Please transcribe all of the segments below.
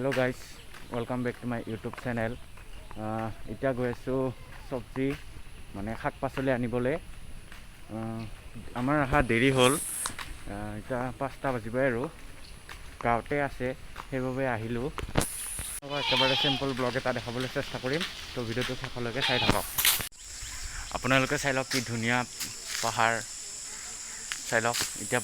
Hello guys, welcome back to my YouTube channel. এতিয়া গৈ আছোঁ চব্জি মানে শাক পাচলি আনিবলৈ। আমাৰ অহা দেৰি হ'ল, এতিয়া 5টা বাজিবই আৰু গাঁৱতে আছে, সেইবাবে আহিলোঁ। একেবাৰে চিম্পল ব্লগ এটা দেখাবলৈ চেষ্টা কৰিম, তো ভিডিঅ'টো শেষলৈকে চাই থাকক। আপোনালোকে চাই লওক কি ধুনীয়া পাহাৰ, চাই লওক এতিয়া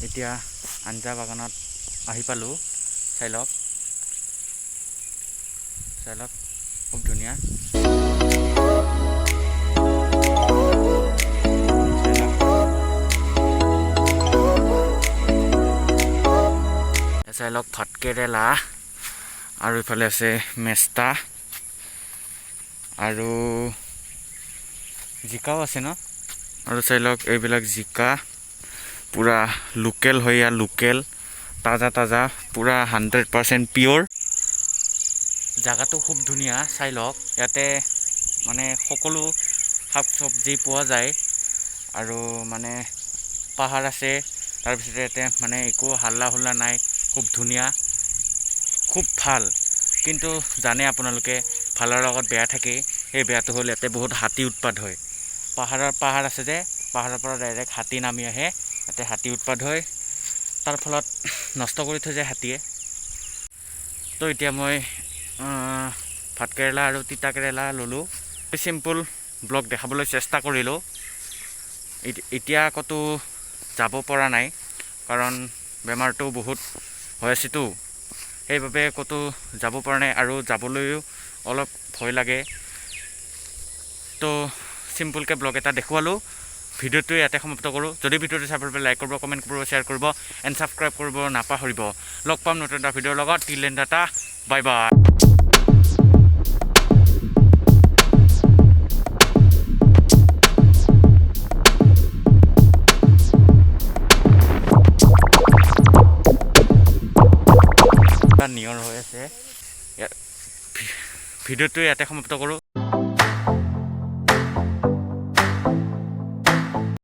এতিয়া আঞ্জা বাগানত আহি পালোঁ। চাই লওক খুব ধুনীয়া। চাই লওক ভাতকেৰেলা, আৰু ইফালে আছে মেষ্টা আৰু জিকাও আছে ন। আৰু চাই লওক এইবিলাক জিকা পুৰা লোকেল হয়, ইয়াৰ লোকেল তাজা পুৰা 100% পিয়'ৰ। জাগাটো খুব ধুনীয়া, চাই লওক ইয়াতে মানে সকলো শাক চব্জি পোৱা যায়, আৰু মানে পাহাৰ আছে, তাৰপিছতে ইয়াতে মানে একো হাল্লা হুল্লা নাই, খুব ধুনীয়া, খুব ভাল। কিন্তু জানে আপোনালোকে ভালৰ লগত বেয়া থাকে, সেই বেয়াটো হ'ল ইয়াতে বহুত হাতী উৎপাত হয়। পাহাৰ আছে যে, পাহাৰৰ পৰা ডাইৰেক্ট হাতী নামি আহে, ইয়াতে হাতী উৎপাত হয়, তাৰ ফলত নষ্ট কৰি থৈ যায় হাতীয়ে। তো এতিয়া মই ভাতকেৰেলা আৰু তিতা কেৰেলা ল'লোঁ। চিম্পল ব্লগ দেখাবলৈ চেষ্টা কৰিলোঁ। এতিয়া ক'তো যাব পৰা নাই, কাৰণ বেমাৰটো বহুত হৈ আছেতো, সেইবাবে ক'তো যাব পৰা নাই, আৰু যাবলৈও অলপ ভয় লাগে। তো চিম্পলকৈ ব্লগ এটা দেখুৱালোঁ, ভিডিঅ'টো ইয়াতে সমাপ্ত কৰোঁ। যদি ভিডিঅ'টো চাই ভাল পালে লাইক কৰিব, কমেণ্ট কৰিব, শ্বেয়াৰ কৰিব, এণ্ড ছাবস্ক্ৰাইব কৰিব নাপাহৰিব। লগ পাম নতুন এটা ভিডিঅ'ৰ লগত। Till then Tata, bye bye. নিয়ৰ হৈ আছে, ভিডিঅ'টো ইয়াতে সমাপ্ত কৰোঁ।